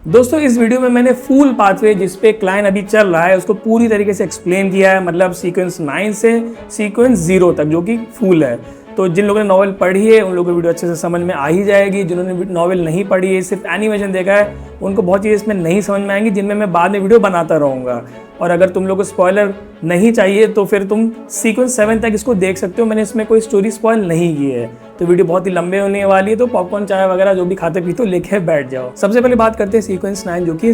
दोस्तों इस वीडियो में मैंने फुल पाथवे जिस पे क्लाइंट अभी चल रहा है उसको पूरी तरीके से एक्सप्लेन किया है, मतलब सीक्वेंस 9 से सीक्वेंस 0 तक जो कि फुल है। तो जिन लोगों ने नॉवल पढ़ी है उन लोगों को वीडियो अच्छे से समझ में आ ही जाएगी। जिन्होंने नॉवल नहीं पढ़ी है, सिर्फ एनिमेशन देखा है, उनको बहुत चीज़ें इसमें नहीं समझ में आएंगी, जिनमें मैं बाद में वीडियो बनाता रहूँगा। और अगर तुम लोग को स्पॉइलर नहीं चाहिए तो फिर तुम सीक्वेंस 7 तक इसको देख सकते हो। मैंने इसमें कोई स्टोरी स्पॉइल नहीं की है, तो वीडियो बहुत ही लंबे होने वाली है। तो पॉपकॉर्न चाय वगैरह जो भी खाते पीते हो लेके बैठ जाओ। सबसे पहले बात करते हैं सीक्वेंस 9 जो कि है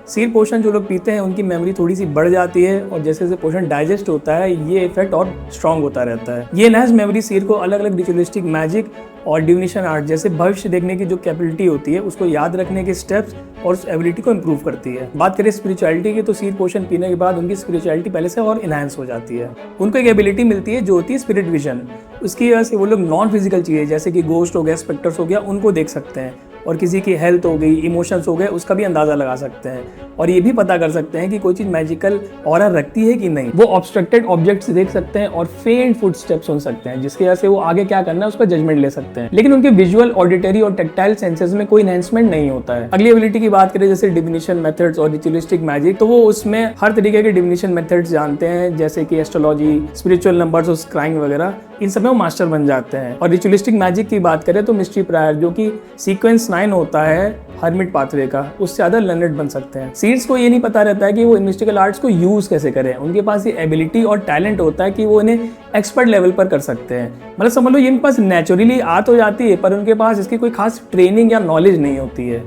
सीर पोर्शन। जो लोग पीते हैं उनकी मेमोरी थोड़ी सी बढ़ जाती है और जैसे जैसे पोर्शन डाइजेस्ट होता है ये इफेक्ट और स्ट्रॉन्ग होता रहता है। ये एनहांस मेमोरी सीर को अलग अलग रिचुअलिस्टिक मैजिक और डिविनेशन आर्ट जैसे भविष्य देखने की जो कैपेबिलिटी होती है उसको याद रखने के स्टेप्स और उस एबिलिटी को इम्प्रूव करती है। बात करें स्पिरिचुअलिटी की तो सीर पोर्शन पीने के बाद उनकी स्पिरिचुअलिटी पहले से और इनहांस हो जाती है। उनको एक एबिलिटी मिलती है जो होती है स्पिरिट विजन। उसकी वजह से वो लोग नॉन फिजिकल चीज़ें जैसे कि गोस्ट हो गया, स्पेक्टर्स हो गया, उनको देख सकते हैं और किसी की हेल्थ हो गई, इमोशंस हो गए, उसका भी अंदाज़ा लगा सकते हैं और ये भी पता कर सकते हैं कि कोई चीज़ मैजिकल ऑरा रखती है कि नहीं। वो ऑब्स्ट्रक्टेड ऑब्जेक्ट्स देख सकते हैं और फेंट फुटस्टेप्स सुन सकते हैं, जिसकी वजह से वो आगे क्या करना है उसका जजमेंट ले सकते हैं। लेकिन उनके विजुअल, ऑडिटरी और टेक्टाइल सेंसेस में कोई एनहांसमेंट नहीं होता है। अगली एबिलिटी की बात करें जैसे डिविनेशन मेथड्स और रिचुअलिस्टिक मैजिक, तो वो उसमें हर तरीके के डिविनेशन मेथड्स जानते हैं, जैसे कि एस्ट्रोलॉजी, स्पिरिचुअल नंबर्स और स्क्राइंग वगैरह, इन सब में वो मास्टर बन जाते हैं। और रिचुअलिस्टिक मैजिक की बात करें तो मिस्ट्री प्रायर जो कि सीक्वेंस 9 होता है हर्मिट पाथवे का, उससे ज़्यादा लर्नेड बन सकते हैं। सीड्स को ये नहीं पता रहता है कि वो मिस्टिकल आर्ट्स को यूज़ कैसे करें। उनके पास ये एबिलिटी और टैलेंट होता है कि वो इन्हें एक्सपर्ट लेवल पर कर सकते हैं। मतलब समझ लो ये इनके पास नेचुरली आ तो जाती है पर उनके पास इसकी कोई खास ट्रेनिंग या नॉलेज नहीं होती है।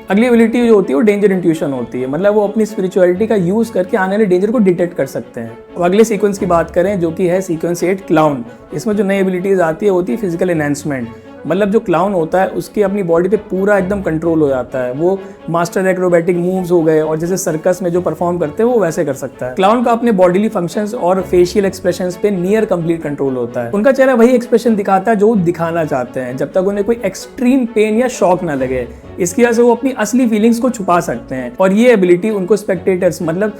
अगली एबिलिटी जो होती है वो डेंजर इंट्यूशन होती है, मतलब वो अपनी स्पिरिचुअलिटी का यूज़ करके आने वाले डेंजर को डिटेक्ट कर सकते हैं। अब अगले सीक्वेंस की बात करें जो कि है सीक्वेंस 8 क्लाउन। इसमें जो नई एबिलिटीज़ आती है होती है फिजिकल एनहांसमेंट। मतलब जो क्लाउन होता है उसकी अपनी बॉडी पे पूरा एकदम कंट्रोल हो जाता है। वो मास्टर एक्रोबैटिक मूव्स हो गए और जैसे सर्कस में जो परफॉर्म करते हैं वो वैसे कर सकता है। क्लाउन का अपने बॉडीली फंक्शंस और फेशियल एक्सप्रेशंस पे नियर कंप्लीट कंट्रोल होता है। उनका चेहरा वही एक्सप्रेशन दिखाता है जो वो दिखाना चाहते हैं, जब तक उन्हें कोई एक्सट्रीम पेन या शॉक ना लगे। इसकी वजह से वो अपनी असली फीलिंग्स को छुपा सकते हैं और ये एबिलिटी उनको स्पेक्टेटर्स, मतलब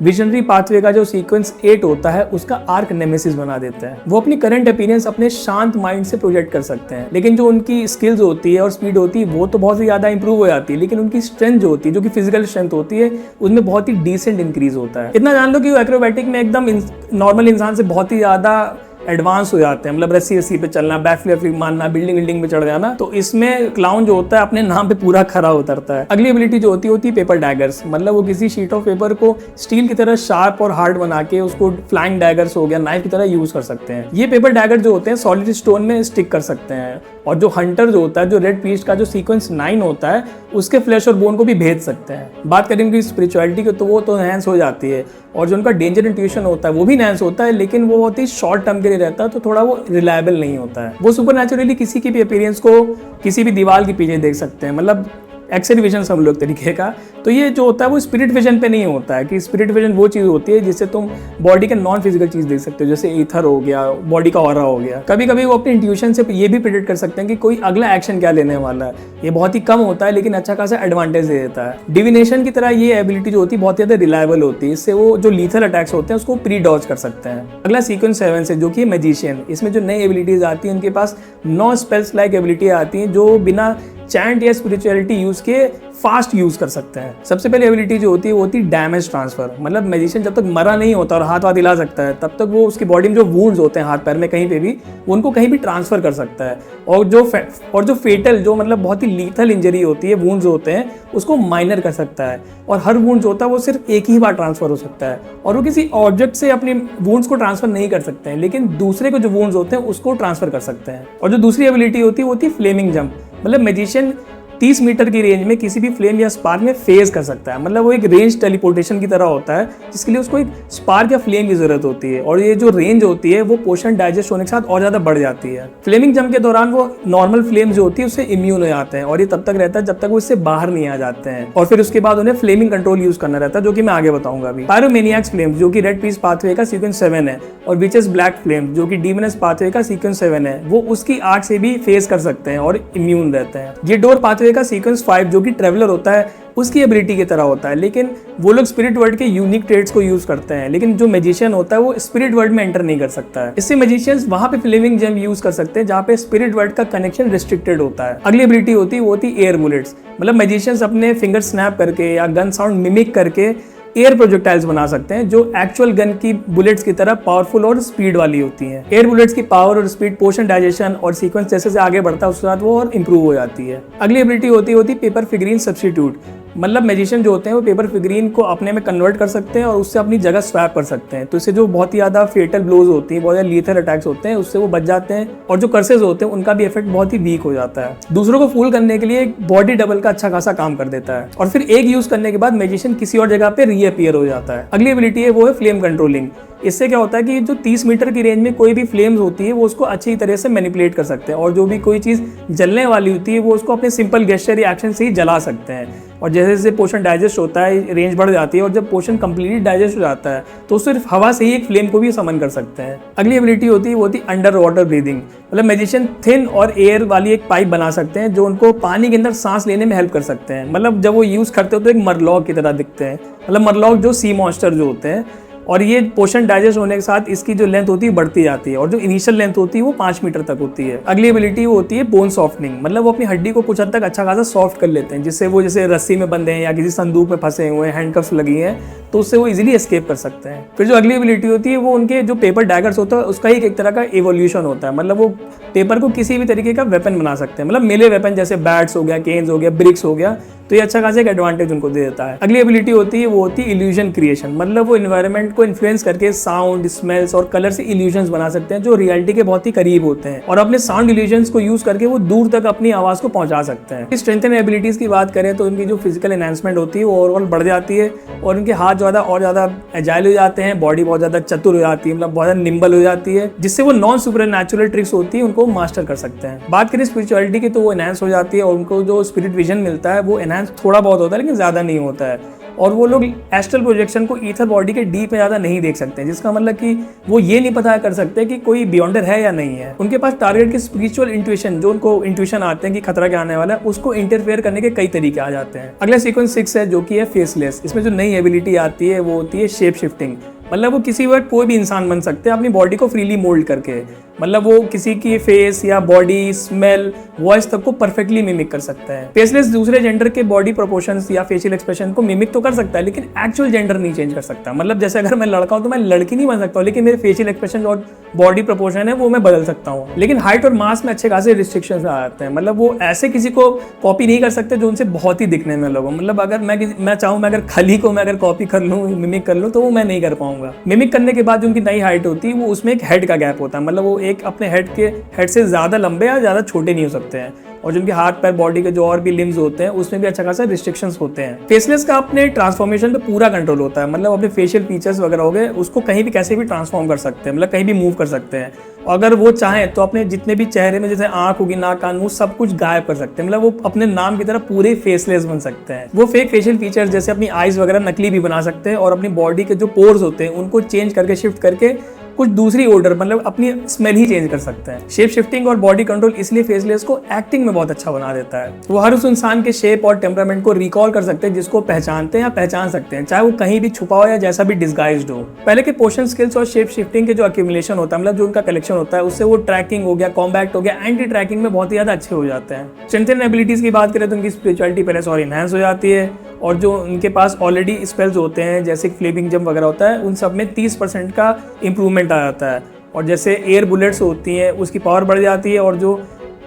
विजनरी पाथवे का जो सीक्वेंस 8 होता है उसका आर्क नेमेसिस बना देता है। वो अपनी करंट अपीयरेंस अपने शांत माइंड से प्रोजेक्ट कर सकते हैं। लेकिन जो उनकी स्किल्स होती है और स्पीड होती है वो तो बहुत ही ज़्यादा इंप्रूव हो जाती है, लेकिन उनकी स्ट्रेंथ जो होती है, जो कि फिजिकल स्ट्रेंथ होती है, उसमें बहुत ही डिसेंट इंक्रीज होता है। इतना जान लो कि वो एक्रोबैटिक में एकदम नॉर्मल इंसान से बहुत ही ज़्यादा एडवांस हो जाते हैं। मतलब रस्सी पे चलना, बैकफ्लिप मारना, बिल्डिंग पे चढ़ जाना, तो इसमें क्लाउन जो होता है अपने नाम पे पूरा खरा उतरता है। अगली एबिलिटी जो होती है पेपर डैगर्स। मतलब वो किसी शीट ऑफ पेपर को स्टील की तरह शार्प और हार्ड बना के उसको फ्लाइंग डैगर्स हो गया, नाइफ की तरह यूज कर सकते हैं। ये पेपर डैगर जो होते हैं सॉलिड स्टोन में स्टिक कर सकते हैं और जो हंटर जो होता है, जो रेड पीस्ट का जो सीक्वेंस 9 होता है, उसके फ्लैश और बोन को भी भेज सकते हैं। बात करें उनकी स्पिरिचुअलिटी की तो वो तो एनहांस हो जाती है और जो उनका डेंजर इंट्यूशन होता है वो भी एनहांस होता है, लेकिन वो बहुत ही शॉर्ट टर्म के लिए रहता है, तो थोड़ा वो रिलायबल नहीं होता है। वो सुपरनैचुरली किसी की भी अपीयरेंस को किसी भी दीवार के पीछे देख सकते हैं, मतलब एक्सरे विजन सब लोग तरीके का। तो ये जो होता है वो स्पिरिट विजन पे नहीं होता है कि स्पिरिट विजन वो चीज़ होती है जिससे तुम बॉडी के नॉन फिजिकल चीज़ देख सकते हो, जैसे ईथर हो गया, बॉडी का ऑरा हो गया। कभी कभी वो अपने इंट्यूशन से ये भी प्रेडिक्ट कर सकते हैं कि कोई अगला एक्शन क्या लेने वाला है। ये बहुत ही कम होता है लेकिन अच्छा खासा एडवांटेज दे देता है। डिविनेशन की तरह ये एबिलिटी जो होती है बहुत ज़्यादा रिलायबल होती है, इससे वो जो लीथल अटैक्स होते हैं उसको प्री डॉज कर सकते हैं। अगला सीक्वेंस 7 से जो कि मैजिशियन। इसमें जो नई एबिलिटीज आती हैं उनके पास 9 स्पेल्स लाइक एबिलिटी आती हैं जो बिना चैंट या स्पिरिचुअलिटी यूज के फास्ट यूज कर सकते हैं। सबसे पहले एबिलिटी जो होती है वो होती है डैमेज ट्रांसफर। मतलब मैजिशियन जब तक मरा नहीं होता और हाथ हिला सकता है तब तक वो उसकी बॉडी में जो वुंड्स होते हैं हाथ पैर में कहीं पे भी, वो उनको कहीं भी ट्रांसफर कर सकता है। और जो फेटल, जो मतलब बहुत ही लीथल इंजरी होती है, वुंड्स होते हैं, उसको माइनर कर सकता है। और हर वुंड जो होता है वो सिर्फ एक ही बार ट्रांसफर हो सकता है और वो किसी ऑब्जेक्ट से अपने वुंड्स को ट्रांसफर नहीं कर सकते हैं, लेकिन दूसरे को जो वुंड्स होते हैं उसको ट्रांसफर कर सकते हैं। और जो दूसरी एबिलिटी होती है वो होती है फ्लेमिंग जंप। मतलब मैजिशियन 30 मीटर की रेंज में किसी भी फ्लेम या स्पार्क में फेज कर सकता है। मतलब वो एक रेंज टेलीपोर्टेशन की तरह होता है जिसके लिए उसको एक स्पार्क या फ्लेम की जरूरत होती है और ये जो रेंज होती है वो पोर्शन डाइजेस्ट होने के साथ और ज्यादा बढ़ जाती है। फ्लेमिंग जंप के दौरान वो नॉर्मल फ्लेम जो होती है उससे इम्यून हो जाते हैं और ये तब तक रहता है जब तक वो इससे बाहर नहीं आ जाते हैं और फिर उसके बाद उन्हें फ्लेमिंग कंट्रोल यूज करना रहता है, जो कि मैं आगे बताऊंगा अभी। पायरोमैनियाक्स फ्लेम जो कि रेड पीस पाथवे का सीक्वेंस 7 है और विचेस ब्लैक फ्लेम जो कि डीमनस पाथवे का सीक्वेंस 7 है, वो उसकी आग से भी फेस कर सकते हैं और इम्यून रहते हैं। ये डोर पाथवे का सीक्वेंस 5 जो कि ट्रेवलर होता है उसकी एबिलिटी की तरह होता है, लेकिन वो लोग स्पिरिट वर्ल्ड के यूनिक ट्रेड्स को यूज करते हैं, लेकिन जो मैजिशियन होता है वो स्पिरिट वर्ल्ड में एंटर नहीं कर सकता है। इससे मैजिशियंस वहां पे फ्लेमिंग जेम यूज कर सकते हैं जहाँ पे स्पिरिट वर्ल्ड का कनेक्शन रिस्ट्रिक्टेड होता है। अगली एबिलिटी होती है वो होती है एयर बुलेट्स। मतलब मैजिशियंस अपने फिंगर स्नैप करके या गन साउंड मिमिक करके एयर प्रोजेक्टाइल्स बना सकते हैं जो एक्चुअल गन की बुलेट्स की तरह पावरफुल और स्पीड वाली होती हैं। एयर बुलेट्स की पावर और स्पीड पोशन डाइजेशन और सीक्वेंस जैसे से आगे बढ़ता है उसके साथ वो और इंप्रूव हो जाती है। अगली एबिलिटी होती है पेपर फिगरीन सब्स्टिट्यूट। मतलब मैजिशियन जो होते हैं वो पेपर फिगरीन को अपने में कन्वर्ट कर सकते हैं और उससे अपनी जगह स्वैप कर सकते हैं। तो इससे जो बहुत ही ज़्यादा फेटल ब्लोज होती हैं, बहुत ज़्यादा लीथल अटैक्स होते हैं, उससे वो बच जाते हैं और जो कर्सेज होते हैं उनका भी इफेक्ट बहुत ही वीक हो जाता है। दूसरों को फूल करने के लिए एक बॉडी डबल का अच्छा खासा काम कर देता है और फिर एक यूज करने के बाद मैजिशियन किसी और जगह पे रीअपीयर हो जाता है। अगली एबिलिटी है वो है फ्लेम कंट्रोलिंग। इससे क्या होता है कि जो 30 मीटर की रेंज में कोई भी फ्लेम्स होती है वो उसको अच्छी तरह से मैनिपुलेट कर सकते हैं और जो भी कोई चीज़ जलने वाली होती है वो उसको अपने सिंपल गेस्चर या एक्शन से ही जला सकते हैं। और जैसे जैसे पोशन डाइजेस्ट होता है रेंज बढ़ जाती है और जब पोशन कंप्लीटली डाइजेस्ट हो जाता है तो सिर्फ हवा से ही एक फ्लेम को भी समन कर सकते हैं। अगली एबिलिटी होती है अंडर वाटर ब्रीदिंग। मतलब मैजिशियन थिन और एयर वाली एक पाइप बना सकते हैं जो उनको पानी के अंदर सांस लेने में हेल्प कर सकते हैं। मतलब जब वो यूज़ करते हो तो एक मरलॉग की तरह दिखते हैं। मतलब मरलॉग जो सी मॉन्स्टर जो होते हैं, और ये पोशन डाइजेस्ट होने के साथ इसकी जो लेंथ होती है बढ़ती जाती है और जो इनिशियल लेंथ होती है वो 5 मीटर तक होती है। अगली एबिलिटी वो होती है बोन सॉफ्टनिंग। मतलब वो अपनी हड्डी को कुछ हद तक अच्छा खासा सॉफ्ट कर लेते हैं जिससे वो जैसे रस्सी में बंधे हैं या किसी संदूक में फंसे हुए हैं, हैंडकफ्स लगी हैं, तो उससे वो इजीली एस्केप कर सकते हैं। फिर जो अगली एबिलिटी होती है वो उनके जो पेपर डैगर्स होता है उसका ही एक तरह का एवोल्यूशन होता है। मतलब वो पेपर को किसी भी तरीके का वेपन बना सकते हैं। मतलब मेले वेपन जैसे बैट्स हो गया, केन्स हो गया, ब्रिक्स हो गया, तो ये अच्छा खासा एक एडवांटेज उनको दे देता है। अगली एबिलिटी होती है वो होती है इल्यूजन क्रिएशन। मतलब वो एनवायरनमेंट को इन्फ्लुएंस करके साउंड, स्मेल्स और कलर से इल्यूजन्स बना सकते हैं जो रियलिटी के बहुत ही करीब होते हैं और अपने साउंड इल्यूजन्स को यूज करके वो दूर तक अपनी आवाज को पहुंचा सकते हैं। स्ट्रेंथ एंड एबिलिटीज की बात करें तो उनकी जो फिजिकल एनहांसमेंट होती है वो ओवरऑल बढ़ जाती है और उनके हाथ ज़्यादा और ज़्यादा एजाइल हो जाते हैं, बॉडी बहुत ज़्यादा चतुर हो जाती है, मतलब बहुत ज़्यादा निम्बल हो जाती है, जिससे वो नॉन सुपर नेचुरल ट्रिक्स होती है उनको मास्टर कर सकते हैं। बात करें स्पिरिचुअलिटी की तो वो एनहांस हो जाती है और उनको जो स्पिरिट विजन मिलता है वो एनहांस थोड़ा बहुत होता है लेकिन ज़्यादा नहीं होता है और वो लोग एस्ट्रल प्रोजेक्शन को ईथर बॉडी के डीप में ज़्यादा नहीं देख सकते, जिसका मतलब कि वो ये नहीं पता कर सकते कि कोई बियॉन्डर है या नहीं है। उनके पास टारगेट की स्पिरिचुअल इंट्यूशन, जो उनको इंट्यूशन आते हैं कि खतरा क्या आने वाला है, उसको इंटरफेयर करने के कई तरीके आ जाते हैं। अगला सीक्वेंस 6 है जो कि है फेसलेस। इसमें जो नई एबिलिटी आती है वो होती है शेप शिफ्टिंग। मतलब वो किसी वक्त कोई भी इंसान बन सकते हैं अपनी बॉडी को फ्रीली मोल्ड करके। मतलब वो किसी की फेस या बॉडी, स्मेल, वॉइस तक को परफेक्टली मिमिक कर सकता है। फेसलेस दूसरे जेंडर के बॉडी प्रोपोर्शंस या फेशियल एक्सप्रेशन को मिमिक तो कर सकता है लेकिन एक्चुअल जेंडर नहीं चेंज कर सकता। मतलब जैसे अगर मैं लड़का हूँ तो मैं लड़की नहीं बन सकता हूँ लेकिन मेरे फेशियल एक्सप्रेशन और बॉडी प्रोपोर्शन है वो मैं बदल सकता हूँ। लेकिन हाइट और मास में अच्छे खासे रिस्ट्रिक्शंस आ जाते हैं। मतलब वो ऐसे किसी को कॉपी नहीं कर सकते जो उनसे बहुत ही दिखने में लगो। मतलब अगर मैं चाहूँ मैं अगर खली को मैं अगर कॉपी कर लूँ, मिमिक कर लूँ, तो वो मैं नहीं कर पाऊंगा। मिमिक करने के बाद जो उनकी नई हाइट होती है वो उसमें एक हेड का गैप होता है। मतलब वो एक अपने हेड से ज़्यादा लंबे या ज़्यादा छोटे नहीं हो सकते हैं और जो उनके हाथ पैर, बॉडी के जो और भी लिम्स होते हैं उसमें भी अच्छा खासा रिस्ट्रिक्शंस होते हैं। फेसलेस का अपने ट्रांसफॉर्मेशन पे पूरा कंट्रोल होता है। मतलब अपने फेशियल फीचर्स वगैरह हो गए उसको कहीं भी कैसे भी ट्रांसफॉर्म कर सकते हैं, मतलब कहीं भी मूव कर सकते हैं। अगर वो चाहें तो अपने जितने भी चेहरे में जैसे आंख होगी, नाक, कान, मुंह सब कुछ गायब कर सकते हैं। मतलब वो अपने नाम की तरह पूरे फेसलेस बन सकते हैं। वो फेक फेशियल फीचर्स जैसे अपनी आईज वगैरह नकली भी बना सकते हैं और अपनी बॉडी के जो पोर्स होते हैं उनको चेंज करके, शिफ्ट करके कुछ दूसरी ऑर्डर, मतलब अपनी स्मेल ही चेंज कर सकते हैं। शेप शिफ्टिंग और बॉडी कंट्रोल इसलिए फेसलेस को एक्टिंग में बहुत अच्छा बना देता है। वो हर उस इंसान के शेप और टेम्परामेंट को रिकॉल कर सकते हैं जिसको पहचानते हैं या पहचान सकते हैं, चाहे वो कहीं भी छुपा हो या जैसा भी डिस्गाइज्ड हो। पहले के पोशन स्किल्स और शेप शिफ्टिंग के जो अक्यूमुलेशन होता है, मतलब जो उनका कलेक्शन होता है, उससे वो ट्रैकिंग हो गया, कॉम्बैक्ट हो गया, एंटी ट्रैकिंग में बहुत ही ज्यादा अच्छे हो जाते हैं। स्ट्रेंथ एंड एबिलिटीज की बात करें तो उनकी स्पिरिचुअलिटी पहले से और इनहैंस हो जाती है और जो उनके पास ऑलरेडी स्पेल्स होते हैं जैसे फ्लेमिंग जंप वगैरह होता है उन सब में 30% का इंप्रूवमेंट आ जाता है। और जैसे एयर बुलेट्स होती हैं उसकी पावर बढ़ जाती है और जो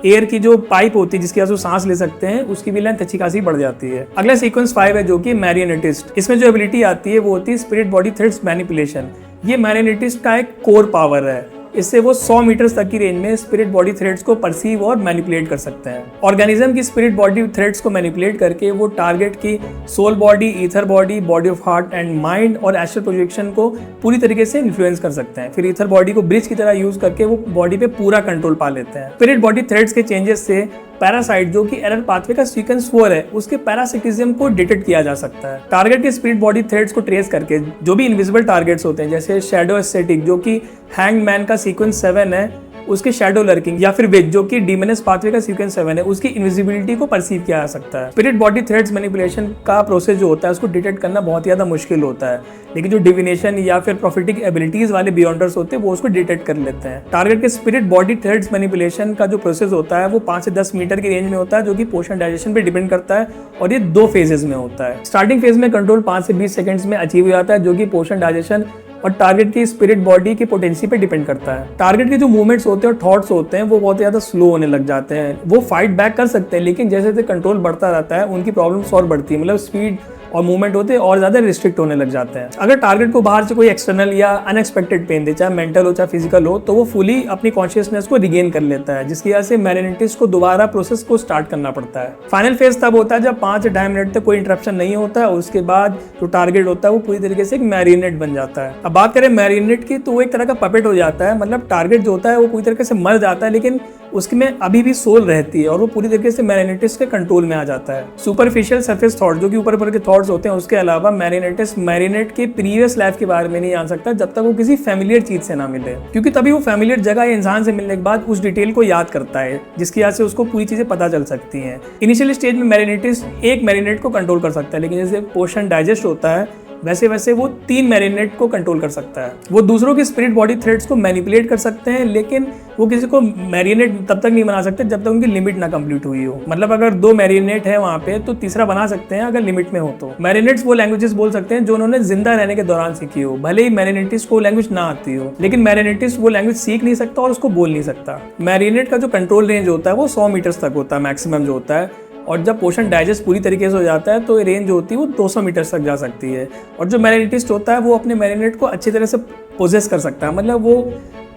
एयर की जो पाइप होती है जिसकी वजह से सांस ले सकते हैं उसकी भी लेंथ अच्छी खासी बढ़ जाती है। अगला सीक्वेंस 5 है जो कि मैरियोनेटिस्ट। इसमें जो एबिलिटी आती है वो होती है स्पिरिट बॉडी थ्रेड्स मैनिपुलेशन। ये मैरियोनेटिस्ट का एक कोर पावर है। इससे वो 100 मीटर तक की रेंज में स्पिरिट बॉडी थ्रेड्स को परसीव और मैनिपुलेट कर सकते हैं। ऑर्गेनिज्म की स्पिरिट बॉडी थ्रेड्स को मैनिपुलेट करके वो टारगेट की soul body, ether body, body of heart and mind और एस्ट्रल प्रोजेक्शन को पूरी तरीके से इन्फ्लुएंस कर सकते हैं। फिर ईथर बॉडी को ब्रिज की तरह यूज करके वो बॉडी पे पूरा कंट्रोल पा लेते हैं। स्पिरिट बॉडी थ्रेड्स के चेंजेस से पैरासाइट जो कि एरर पाथवे का सीक्वेंस 4 है उसके पैरासिटिज्म को डिटेक्ट किया जा सकता है। टारगेट के स्पिरिट बॉडी थ्रेड्स को ट्रेस करके जो भी इनविजिबल टारगेट्स होते हैं जैसे शैडो एस्थेटिक जो कि हैंग मैन का सीक्वेंस 7 है उसके शैडो लर्किंग या फिर विच जो कि डीमनस पाथवे का सीक्वेंस 7 है उसकी इनविजिबिलिटी को परसीव किया जा सकता है। स्पिरिट बॉडी थ्रेड्स मैनिपुलेशन का प्रोसेस जो होता है उसको डिटेक्ट करना बहुत ज़्यादा मुश्किल होता है, लेकिन जो डिविनेशन या फिर प्रोफेटिक एबिलिटीज वाले बियॉन्डर्स होते हैं वो उसको डिटेक्ट कर लेते हैं। टारगेट के स्पिरिट बॉडी थ्रेड्स मैनिपुलेशन का जो प्रोसेस होता है वो 5 से 10 मीटर की रेंज में होता है, जो कि पोर्शन डाइजेशन पे डिपेंड करता है और ये 2 फेजेस में होता है। स्टार्टिंग फेज में कंट्रोल 5 से 20 सेकंड्स में अचीव हो जाता है, जो कि पोर्शन डाइजेशन और टारगेट की स्पिरिट बॉडी की पोटेंसी पे डिपेंड करता है। टारगेट के जो मूवमेंट्स होते हैं और थॉट्स होते हैं वो बहुत ज़्यादा स्लो होने लग जाते हैं। वो फाइट बैक कर सकते हैं, लेकिन जैसे जैसे कंट्रोल बढ़ता रहता है उनकी प्रॉब्लम्स और बढ़ती है, मतलब स्पीड और मूवमेंट होते हैं और ज़्यादा रिस्ट्रिक्ट होने लग जाते हैं। अगर टारगेट को बाहर से कोई एक्सटर्नल या अनएक्सपेक्टेड पेन दे, चाहे मेंटल हो चाहे फिजिकल हो, तो वो फुली अपनी कॉन्शियसनेस को रिगेन कर लेता है, जिसकी वजह से मैरिनेटिस्ट को दोबारा प्रोसेस को स्टार्ट करना पड़ता है। फाइनल फेज तब होता है जब 5 से 2.5 मिनट तक कोई इंटरप्शन नहीं होता है, उसके बाद जो टारगेट होता है वो पूरी तरीके से एक मैरिनेट बन जाता है। अब बात करें मैरिनेट की, तो वो एक तरह का पपेट हो जाता है, मतलब टारगेट जो होता है वो पूरी तरीके से मर जाता है, लेकिन उसमें अभी भी सोल रहती है और वो पूरी तरीके से मैरिनेटिस के कंट्रोल में आ जाता है। सुपरफिशियल सरफेस थॉट जो कि ऊपर ऊपर के थॉट्स होते हैं, उसके अलावा मैरिनेटिस मैरिनेट के प्रीवियस लाइफ के बारे में नहीं जान सकता जब तक वो किसी फैमिलियर चीज से ना मिले, क्योंकि तभी वो फैमिलियर जगह या इंसान से मिलने के बाद उस डिटेल को याद करता है, जिसकी वजह से उसको पूरी चीजें पता चल सकती हैं। इनिशियल स्टेज में मैरिनेटिस एक मैरिनेट को कंट्रोल कर सकता है, लेकिन जैसे पोर्शन डाइजेस्ट होता है वैसे वैसे वो 3 मैरिनेट को कंट्रोल कर सकता है। वो दूसरों के स्पिरिट बॉडी थ्रेड्स को मैनिपुलेट कर सकते हैं, लेकिन वो किसी को मैरिनेट तब तक नहीं बना सकते जब तक उनकी लिमिट ना कंप्लीट हुई हो। मतलब अगर 2 मैरिनेट है वहाँ पे तो तीसरा बना सकते हैं अगर लिमिट में हो तो। मैरिनेट्स वो लैंग्वेजेस बोल सकते हैं जो उन्होंने जिंदा रहने के दौरान सीखी हो, भले ही मैरिनेटिस को लैंग्वेज ना आती हो, लेकिन मैरिनेटिस वो लैंग्वेज सीख नहीं सकता और उसको बोल नहीं सकता। मैरिनेट का जो कंट्रोल रेंज होता है वो 100 मीटर्स तक होता है मैक्सिमम जो होता है, और जब पोर्शन डाइजेस्ट पूरी तरीके से हो जाता है तो ये रेंज जो होती है वो 200 मीटर तक जा सकती है। और जो मैरिनेटिस्ट होता है वो अपने मैरिनेट को अच्छी तरह से पोजेस कर सकता है, मतलब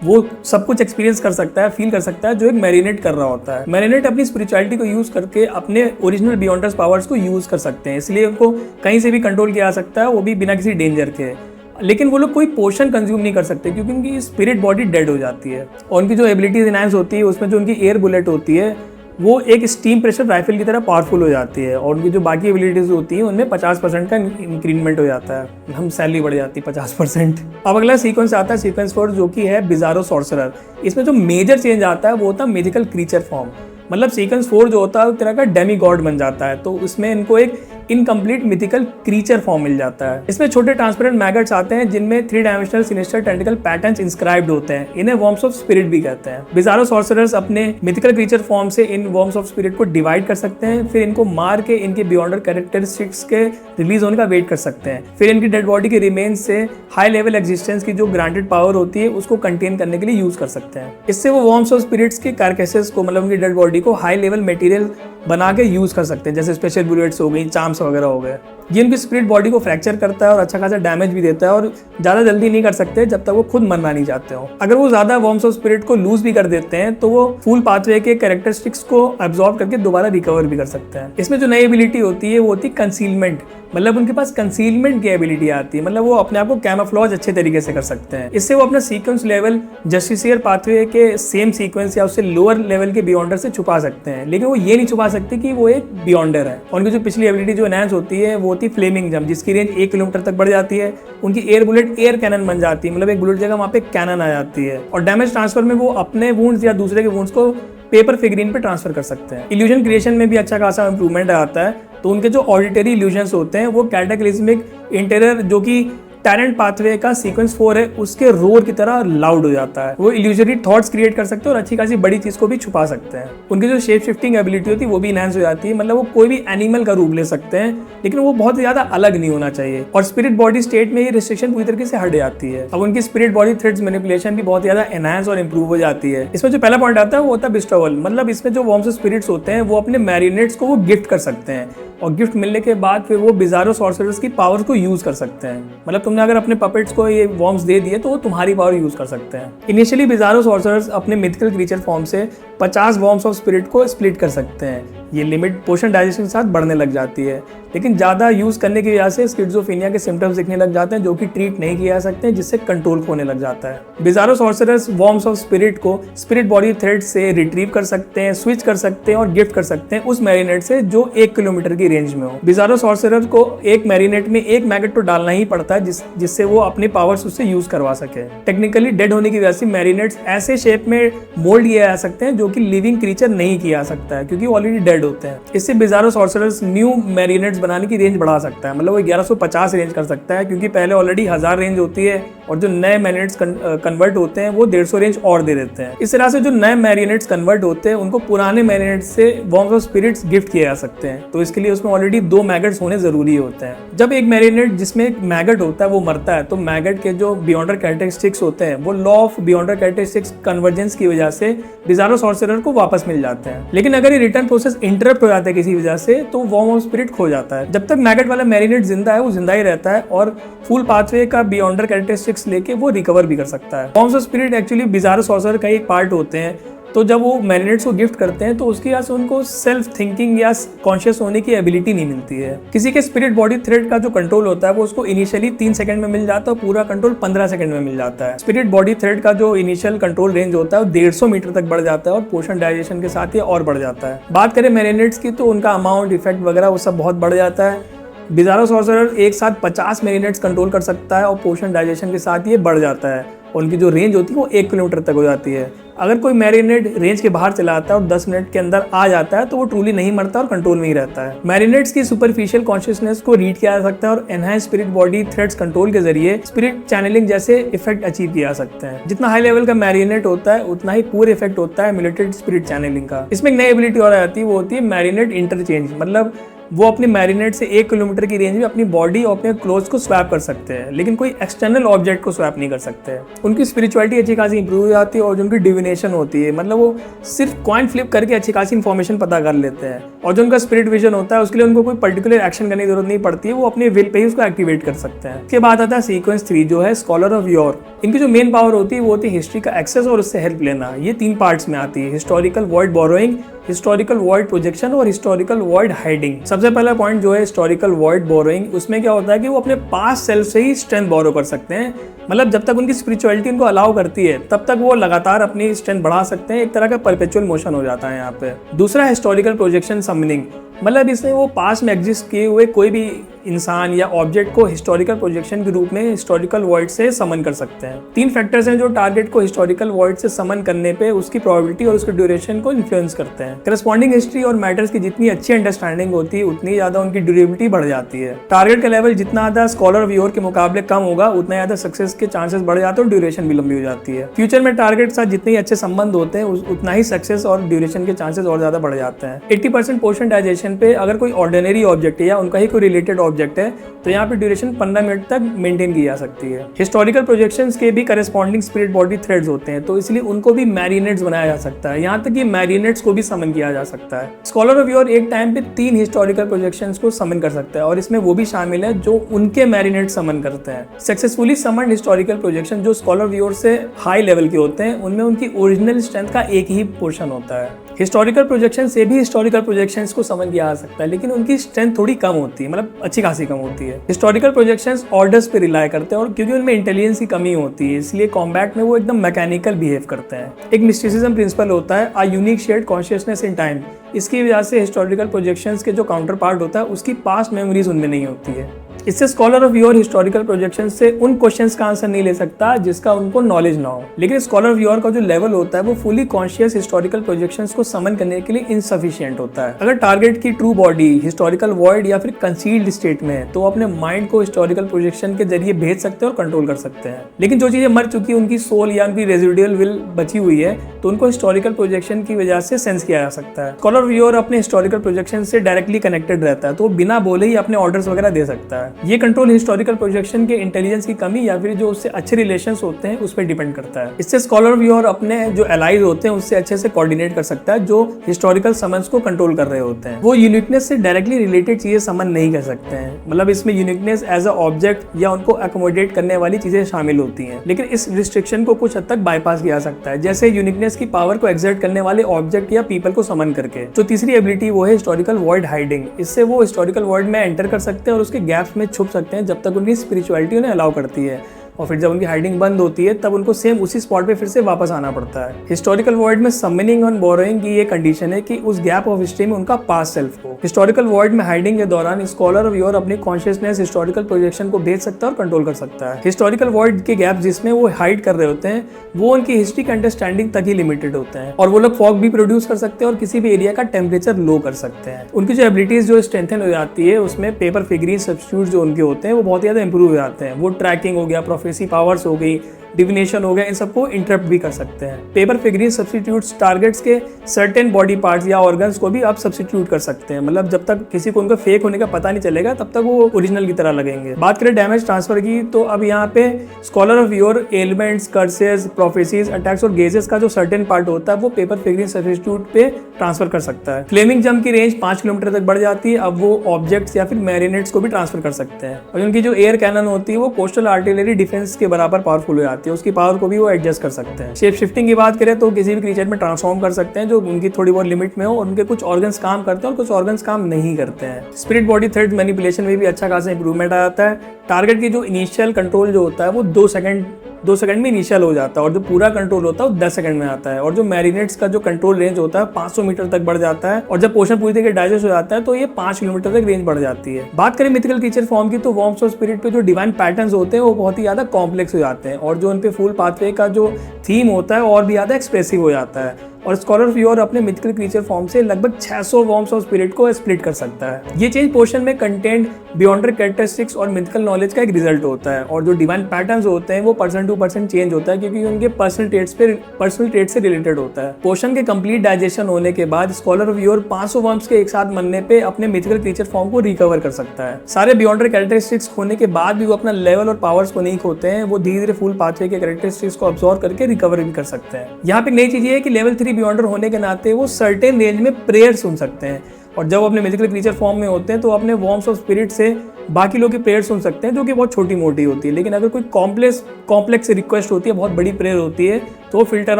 वो सब कुछ एक्सपीरियंस कर सकता है, फील कर सकता है जो एक मैरिनेट कर रहा होता है। मैरिनेट अपनी स्पिरिचुअलिटी को यूज करके अपने ओरिजिनल बियॉन्डर्स पावर्स को यूज कर सकते हैं, इसलिए उनको कहीं से भी कंट्रोल किया जा सकता है, वो भी बिना किसी डेंजर के। लेकिन वो लोग कोई पोर्शन कंज्यूम नहीं कर सकते क्योंकि उनकी स्पिरिट बॉडी डेड हो जाती है। और उनकी जो एबिलिटीज इनहांस होती है उसमें जो उनकी एयर बुलेट होती है वो एक स्टीम प्रेशर राइफल की तरह पावरफुल हो जाती है, और उनकी जो बाकी एबिलिटीज होती हैं उनमें 50% का इंक्रीमेंट हो जाता है, हम सैलरी बढ़ जाती है 50%। अब अगला सीक्वेंस आता है सीक्वेंस 4 जो कि है बिजारो सॉर्सरर। इसमें जो मेजर चेंज आता है वो होता है मैजिकल क्रीचर फॉर्म, मतलब सीक्वेंस 4 जो होता है वो तरह का डेमी गॉड बन जाता है, तो इसमें इनको एक इनकम्प्लीट मिथिकल क्रीचर फॉर्म मिल जाता है। इसमें छोटे ट्रांसपेरेंट मैगट्स आते हैं जिनमें 3 dimensional sinister tentacle patterns inscribed होते हैं, इन्हें वर्म्स ऑफ स्पिरिट भी कहते हैं। बिजारो सॉर्सरर्स अपने मिथिकल क्रीचर फॉर्म से इन वर्म्स ऑफ स्पिरिट को डिवाइड कर सकते हैं, फिर इनको मार के इनके बियॉन्डर कैरेक्टरिस्टिक्स के रिलीज होने का वेट कर सकते हैं, फिर इनकी डेड बॉडी के रिमेन्स से हाई लेवल एग्जिस्टेंस की जो ग्रांटेड पावर होती है उसको कंटेन करने के लिए यूज कर सकते हैं। इससे वो वर्म्स ऑफ स्पिरिट्स के कार्केसेस को, मतलब उनकी डेड बॉडी को हाई लेवल मटेरियल बना के यूज कर सकते हैं, जैसे स्पेशल बुलेट्स हो गई, चार्म्स वगैरह हो गए। ये उनकी स्पिरिट बॉडी को फ्रैक्चर करता है और अच्छा खासा डैमेज भी देता है, और ज़्यादा जल्दी नहीं कर सकते जब तक वो खुद मरना नहीं चाहते हो। अगर वो ज़्यादा वर्म्स ऑफ स्पिरिट को लूज भी कर देते हैं तो वो फुल पाथवे के कैरेक्टरिस्टिक्स को एब्जॉर्ब करके दोबारा रिकवर भी कर सकते हैं। इसमें जो नई एबिलिटी होती है वो होती है कंसीलमेंट, मतलब उनके पास कंसीलमेंट की एबिलिटी आती है, मतलब वो अपने आप को कैमोफ्लेज अच्छे तरीके से कर सकते हैं। इससे वो अपना सीक्वेंस लेवल जस्टिसियर पाथवे के सेम सीक्वेंस या उससे लोअर लेवल के बियॉन्डर से छुपा सकते हैं, लेकिन वो ये नहीं छुपा सकते कि वो एक बियॉन्डर है। उनकी जो पिछली एबिलिटी जो एनहांस होती है वो होती है फ्लेमिंग जंप, जिसकी रेंज 1 किलोमीटर तक बढ़ जाती है। उनकी एयर बुलेट एयर कैनन बन जाती है, मतलब एक बुलेट जगह वहाँ पे कैनन आ जाती है, और डैमेज ट्रांसफर में वो अपने वुंड्स या दूसरे के वुंड्स को पेपर फिगरीन पे ट्रांसफर कर सकते हैं। इल्यूजन क्रिएशन में भी अच्छा खासा इंप्रूवमेंट आता है, तो उनके जो ऑडिटरी इल्यूजन्स होते हैं वो कैटाक्लिज्मिक इंटीरियर जो कि टैरेंट पाथवे का सीक्वेंस 4 है उसके रोर की तरह लाउड हो जाता है। वो इल्यूजरी थॉट्स क्रिएट कर सकते हैं और अच्छी खासी बड़ी चीज को भी छुपा सकते हैं। उनकी जो शेप शिफ्टिंग एबिलिटी होती है वो भी इनहांस हो जाती है, मतलब वो कोई भी एनिमल का रूप ले सकते हैं, लेकिन वो बहुत ज्यादा अलग नहीं होना चाहिए। और स्पिरिट बॉडी स्टेट में ये रिस्ट्रिक्शन पूरी तरीके से हट जाती है। अब उनकी स्पिरिट बॉडी थ्रेड्स मैनिपुलेशन भी बहुत ज्यादा एनहांस और इंप्रूव हो जाती है। इसमें जो पहला पॉइंट आता है वो होता है बिस्टोवल, मतलब इसमें जो वर्म्स स्पिरिट्स होते हैं वो अपने मैरिनेट्स को वो गिफ्ट कर सकते हैं, और गिफ्ट मिलने के बाद फिर वो बिजारो सॉर्सरर्स की पावर्स को यूज कर सकते हैं। मतलब तुमने अगर अपने पपेट्स को ये वर्म्स दे दिए तो वो तुम्हारी पावर यूज कर सकते हैं। इनिशियली बिजारो सॉर्सरर्स अपने मिथिकल क्रीचर फॉर्म से 50 वर्म्स ऑफ स्पिरिट को स्प्लिट कर सकते हैं। ये लिमिट पोर्शन डाइजेशन के साथ बढ़ने लग जाती है, लेकिन ज़्यादा यूज़ करने की वजह से स्किज़ोफ्रेनिया के सिम्टम्स दिखने लग जाते हैं जो कि ट्रीट नहीं किए जा सकते हैं, जिससे कंट्रोल होने लग जाता है। बिजारो सॉर्सरर्स वॉर्म्स ऑफ स्पिरिट को स्पिरिट बॉडी थ्रेड से रिट्रीव कर सकते हैं, स्विच कर सकते हैं और गिफ्ट कर सकते हैं उस मैरिनेट से जो 1 किलोमीटर की रेंज में हो। बिजारो सॉर्सरर को एक मैरिनेट में एक मैगट तो डालना ही पड़ता है जिससे वो अपने पावर्स उससे यूज करवा सके। टेक्निकली डेड होने की वजह से मैरिनेट्स ऐसे शेप में मोल्ड किए जा सकते हैं जो कि लिविंग क्रीचर नहीं किया जा सकता है, क्योंकि ऑलरेडी डेड होते हैं। इससे बिजारो सॉर्सरर्स न्यू मैरिनेट्स बनाने की रेंज बढ़ा सकता है, मतलब वो 1150 रेंज कर सकता है, क्योंकि पहले ऑलरेडी 1000 रेंज होती है और जो नए मैरिनेट्स कन्वर्ट होते हैं वो 150 रेंज और दे देते हैं। इस तरह से जो नए मैरिनेट्स कन्वर्ट होते हैं उनको पुराने मैरिनेट्स से वॉर्म्स ऑफ स्पिरिट्स गिफ्ट किए जा सकते हैं। तो इसके लिए उसमें ऑलरेडी 2 मैगट्स होने जरूरी होते हैं। जब एक मैरिनेट जिसमें एक मैगट होता है वो मरता है तो मैगट के जो बियॉन्डर कैरेक्टरिस्टिक्स होते हैं वो लॉ ऑफ बियॉन्डर कैरेक्टरिस्टिक्स कन्वर्जेंस की वजह से बिजारो सॉर्सरर को वापस मिल जाते हैं। लेकिन अगर ये रिटर्न प्रोसेस इंटरप्ट हो जाता है किसी वजह से तो वॉर्म ऑफ स्पिरिट खो जाता है। जब तक मैगट वाला मैरिनेट जिंदा है वो जिंदा ही रहता है और फुल पाथवे का बियॉन्डर कैरेक्टरिस्टिक्स लेके वो रिकवर भी कर सकता है। Worms of spirit actually bizarro sorcerer का एक पार्ट होते हैं, तो जब वो मैरिनेट्स को गिफ्ट करते हैं तो उसकी वजह से उनको सेल्फ थिंकिंग या कॉन्शियस होने की एबिलिटी नहीं मिलती है। किसी के स्पिरिट बॉडी थ्रेड का जो कंट्रोल होता है वो उसको इनिशियली 3 सेकंड में मिल जाता है, पूरा कंट्रोल 15 सेकंड में मिल जाता है। स्पिरिट बॉडी थ्रेड का जो इनिशियल कंट्रोल रेंज होता है वो 150 मीटर तक बढ़ जाता है और पोषण डाइजेशन के साथ ये और बढ़ जाता है। बात करें मैरिनेट्स की तो उनका अमाउंट, इफेक्ट वगैरह वो सब बहुत बढ़ जाता है। बिजारो सॉर्सरर एक साथ 50 मैरिनेट्स कंट्रोल कर सकता है और पोषण डाइजेशन के साथ ये बढ़ जाता है। उनकी जो रेंज होती है वो 1 किलोमीटर तक हो जाती है। अगर कोई मैरिनेट रेंज के बाहर चला आता है और 10 मिनट के अंदर आ जाता है तो वो ट्रूली नहीं मरता और कंट्रोल में ही रहता है। मैरिनेट्स की सुपरफिशियल कॉन्शियसनेस को रीड किया जा सकता है और enhance spirit body threads control के जरिए स्पिरिट चैनलिंग जैसे इफेक्ट अचीव किया जा सकते हैं। जितना हाई लेवल का मैरिनेट होता है उतना ही पूरे इफेक्ट होता है मिलिटेड स्पिरिट चैनलिंग का। इसमें एक नई एबिलिटी और आती है, वो होती है मैरिनेट इंटरचेंज। मतलब वो अपने मैरिनेट से 1 किलोमीटर की रेंज में अपनी बॉडी और अपने क्लोथ्स को स्वैप कर सकते हैं, लेकिन कोई एक्सटर्नल ऑब्जेक्ट को स्वैप नहीं कर सकते। उनकी स्पिरिचुअलिटी अच्छी खासी इंप्रूव हो जाती है और जो उनकी डिविनेशन होती है, मतलब वो सिर्फ कॉइन फ्लिप करके अच्छी खासी इन्फॉर्मेशन पता कर लेते हैं। और जो उनका स्पिरिट विजन होता है उसके लिए उनको कोई पर्टिकुलर एक्शन करने की जरूरत नहीं पड़ती है, वो अपने विल पे ही उसको एक्टिवेट कर सकते हैं। इसके बाद आता है सीक्वेंस 3 जो है स्कॉलर ऑफ योर। इनकी जो मेन पावर होती है वो होती है हिस्ट्री का एक्सेस और उससे हेल्प लेना। ये 3 पार्ट्स में आती है, historical void borrowing, historical void projection और हिस्टोरिकल वॉइड हाइडिंग। सबसे पहला पॉइंट जो है हिस्टोरिकल वॉइड बोरोइंग, उसमें क्या होता है कि वो अपने पास्ट सेल्फ से ही स्ट्रेंथ बोरो कर सकते हैं। मतलब जब तक उनकी स्पिरिचुअलिटी उनको अलाउ करती है तब तक वो लगातार अपनी स्ट्रेंथ बढ़ा सकते हैं। एक तरह का परपेचुअल मोशन हो जाता है यहाँ पे। दूसरा हिस्टोरिकल प्रोजेक्शन समनिंग, मतलब इसमें वो पास्ट में एग्जिस्ट किए हुए कोई भी इंसान या ऑब्जेक्ट को हिस्टोरिकल प्रोजेक्शन के रूप में हिस्टोरिकल वॉइड से समन कर सकते हैं। 3 फैक्टर्स हैं जो टारगेट को हिस्टोरिकल वॉइड से समन करने पे उसकी प्रोबेबिलिटी और उसके ड्यूरेशन को इन्फ्लुएंस करते हैं। करस्पॉन्डिंग हिस्ट्री और मैटर्स की जितनी अच्छी अंडरस्टैंडिंग होती है उतनी ज्यादा उनकी ड्यूरेबिलिटी बढ़ जाती है। टारगेट का लेवल जितना ज्यादा स्कॉलर व्यूअर के मुकाबले कम होगा उतना ज्यादा सक्सेस के चांसेस बढ़ जाते हैं और ड्यूरेशन भी लंबी हो जाती है। फ्यूचर में टारगेट के साथ जितने अच्छे संबंध होते हैं उतना ही सक्सेस और ड्यूरेशन के चांसेस और ज्यादा बढ़ जाते हैं। 80% पोर्शन डाइजेशन पे अगर कोई ऑर्डिनरी ऑब्जेक्ट है या उनका ही कोई रिलेटेड ऑब्जेक्ट है तो यहाँ पे ड्यूरेशन 15 मिनट तक मेंटेन की जा सकती है। हिस्टोरिकल प्रोजेक्शंस के भी करस्पॉन्डिंग स्पिरिट बॉडी थ्रेड्स होते हैं, तो इसलिए उनको भी मैरिनेट्स बनाया जा सकता है। यहाँ तक कि मैरिनेट्स को भी समन किया जा सकता है। स्कॉलर ऑफ योर एक टाइम पे 3 हिस्टोरिकल प्रोजेक्शंस को समन कर सकता है और इसमें वो भी शामिल है जो उनके मैरिनेट समन करते हैं। सक्सेसफुली समन हिस्टोरिकल प्रोजेक्शन जो स्कॉलर ऑफ योर से हाई लेवल के होते हैं उनमें उनकी ओरिजिनल स्ट्रेंथ का एक ही पोर्शन होता है। हिस्टोरिकल प्रोजेक्शन से भी हिस्टोरिकल प्रोजेक्शंस को समन किया जा सकता है, लेकिन उनकी स्ट्रेंथ थोड़ी कम होती है, मतलब अच्छी खासी कम होती है। हिस्टोरिकल प्रोजेक्शंस ऑर्डर्स पे रिलाई करते हैं और क्योंकि उनमें इंटेलिजेंस की कमी होती है इसलिए कॉम्बैट में वो एकदम मैकेनिकल बिहेव करते हैं। एक मिस्टिसिज्म प्रिंसिपल होता है a unique shared consciousness in time. इसकी वजह से हिस्टोरिकल प्रोजेक्शंस के जो काउंटर पार्ट होता है उसकी पास्ट मेमोरीज उनमें नहीं होती है। इससे scholar of your historical projection से उन क्वेश्चंस का आंसर नहीं ले सकता जिसका उनको नॉलेज ना हो, लेकिन स्कॉलर ऑफ योर का जो लेवल होता है वो फुली कॉन्शियस हिस्टोरिकल प्रोजेक्शंस को समन करने के लिए इनसफिशिएंट होता है। अगर टारगेट की ट्रू बॉडी हिस्टोरिकल वॉइड या फिर कंसील्ड स्टेट में है तो अपने माइंड को हिस्टोरिकल प्रोजेक्शन के जरिए भेज सकते हैं और कंट्रोल कर सकते हैं। लेकिन जो चीजें मर चुकी उनकी सोल या उनकी रेजिडुअल विल बची हुई है तो उनको हिस्टोरिकल प्रोजेक्शन की वजह से सेंस किया जा सकता है। स्कॉलर ऑफ योर अपने हिस्टोरिकल प्रोजेक्शन से डायरेक्टली कनेक्टेड रहता है तो बिना बोले ही अपने ऑर्डर्स वगैरह दे सकता है। है। ये कंट्रोल हिस्टोरिकल प्रोजेक्शन के इंटेलिजेंस की कमी या फिर जो उससे अच्छे रिलेशंस होते हैं उस पर डिपेंड करता है। इससे स्कॉलर व्यूअर अपने जो एलाइज होते हैं उससे अच्छे से कोऑर्डिनेट कर सकता है, जो हिस्टोरिकल समन्स को कंट्रोल कर रहे होते हैं। वो यूनिकनेस से डायरेक्टली रिलेटेड चीजें समन नहीं कर सकते हैं, मतलब इसमें यूनिकनेस एज अ ऑब्जेक्ट या उनको अकोमोडेट करने वाली चीजें शामिल होती हैं, लेकिन इस रिस्ट्रिक्शन को कुछ हद तक बाईपास किया जा सकता है, जैसे यूनिकनेस की पावर को एक्सर्ट करने वाले ऑब्जेक्ट या पीपल को समन करके। जो तीसरी एबिलिटी वो है हिस्टोरिकल वॉइड हाइडिंग। इससे वो हिस्टोरिकल वर्ल्ड में एंटर कर सकते हैं और उसके गैप्स में छुप सकते हैं जब तक उनकी स्पिरिचुअलिटी उन्हें अलाउ करती है, और फिर जब उनकी हाइडिंग बंद होती है तब उनको सेम उसी स्पॉट पे फिर से वापस आना पड़ता है। हिस्टोरिकल वर्ल्ड में समनिंग और बोरोइंग की ये कंडीशन है कि उस गैप ऑफ हिस्ट्री में उनका पास्ट सेल्फ हो। हिस्टोरिकल वर्ल्ड में हाइडिंग के दौरान स्कॉलर व्यूअर अपनी कॉन्शियसनेस हिस्टोरिकल प्रोजेक्शन को भेज सकता है और कंट्रोल कर सकता है। हिस्टोरिकल वर्ल्ड के गैप जिसमें वो हाइड कर रहे होते हैं वो उनकी हिस्ट्री के अंडरस्टैंडिंग तक ही लिमिटेड होते हैं, और वो लोग फॉग भी प्रोड्यूस कर सकते हैं और किसी भी एरिया का टेम्परेचर लो कर सकते हैं। उनकी जो एबिलिटीज जो स्ट्रेंथन हो जाती है उसमें पेपर फिगरीन सब्स्टिट्यूट जो उनके होते हैं वो बहुत ज़्यादा इंप्रूव हो जाते हैं। वो ट्रैकिंग हो गया, प्रोफेसी पावर्स हो गई, डिविनेशन हो गया, इन सबको इंटरप्ट भी कर सकते हैं। पेपर फिगरीन सब्स्टिट्यूट्स टारगेट्स के सर्टेन बॉडी पार्ट्स या ऑर्गन्स को भी आप सब्स्टिट्यूट कर सकते हैं, मतलब जब तक किसी को उनका फेक होने का पता नहीं चलेगा तब तक वो ओरिजिनल की तरह लगेंगे। बात करें डैमेज ट्रांसफर की, तो अब यहाँ पे scholar of your elements, curses, prophecies, attacks और गेजेस का जो सर्टेन पार्ट होता है वो पेपर फिगरीन सब्स्टिट्यूट पे ट्रांसफर कर सकता है। फ्लेमिंग जंप की रेंज 5 किलोमीटर तक बढ़ जाती है। अब वो ऑब्जेक्ट्स या फिर मैरिनेट्स को भी ट्रांसफर कर सकते हैं, और उनकी जो एयर कैनन होती है वो कोस्टल आर्टिलरी डिफेंस के बराबर पावरफुल हो जाती है, उसकी पावर को भी वो एडजस्ट कर सकते हैं। शेप शिफ्टिंग की बात करें तो किसी भी क्रीचर में ट्रांसफॉर्म कर सकते हैं जो उनकी थोड़ी बहुत लिमिट में हो, और उनके कुछ ऑर्गन्स काम करते हैं और कुछ ऑर्गन्स काम नहीं करते हैं। स्पिरिट बॉडी थ्रेड मैनिपुलेशन में भी अच्छा खासा इंप्रूवमेंट आ जाता है। टारगेट की जो इनिशियल कंट्रोल जो होता है वो 2 सेकंड में इनिशियल हो जाता है, और जो पूरा कंट्रोल होता है वो 10 सेकंड में आता है। और जो मैरिनेट्स का जो कंट्रोल रेंज होता है 500 मीटर तक बढ़ जाता है, और जब पोषण पूरी तरीके डाइजेस्ट हो जाता है तो ये 5 किलोमीटर तक रेंज बढ़ जाती है। बात करें मिथिकल क्रीचर फॉर्म की, तो वॉर्म्स और स्पिरिट पे जो डिवाइन पैटर्न्स होते हैं वो बहुत ही ज्यादा कॉम्प्लेक्स हो जाते हैं, और जो उन पे फुल पाथवे का जो थीम होता है और भी ज्यादा एक्सप्रेसिव हो जाता है। और स्कॉलर व्यूअर अपने मिथिकल क्रीचर फॉर्म से लगभग 600 वॉर्म्स और स्पिरिट को स्प्लिट कर सकता है। ये चेंज पोर्शन में कंटेंट बियॉन्डर कैरेक्टरिस्टिक्स और मिथिकल नॉलेज का एक रिजल्ट होता है, और जो डिवाइन पैटर्न्स होते हैं वो पर्सन टू पर्सन चेंज होता है क्योंकि उनके पर्सनल ट्रेट से रिलेटेड होता है। पोर्शन के कंप्लीट डाइजेशन होने के बाद स्कॉलर व्यूअर 500 वॉर्म्स के एक साथ बनने पे अपने मिथिकल क्रीचर फॉर्म को रिकवर कर सकता है। सारे बियॉन्डर कैरेक्टरिस्टिक्स होने के बाद भी वो अपना लेवल और पावर्स को नहीं खोते हैं, वो धीरे धीरे फुल पाथवे के कैरेक्टरिस्टिक्स को अब्सॉर्ब करके रिकवर भी कर सकते हैं। यहाँ पे नई चीज ये है कि लेवल 3 बियॉन्डर होने के नाते वो सर्टेन रेंज में प्रेयर सुन सकते हैं, और जब अपने मिथिकल क्रीचर फॉर्म में होते हैं तो अपने वॉर्म्स ऑफ स्पिरिट से बाकी लोग की प्रेयर सुन सकते हैं जो कि बहुत छोटी मोटी होती है। लेकिन अगर कोई कॉम्प्लेक्स रिक्वेस्ट होती है, बहुत बड़ी प्रेयर होती है, तो वो फिल्टर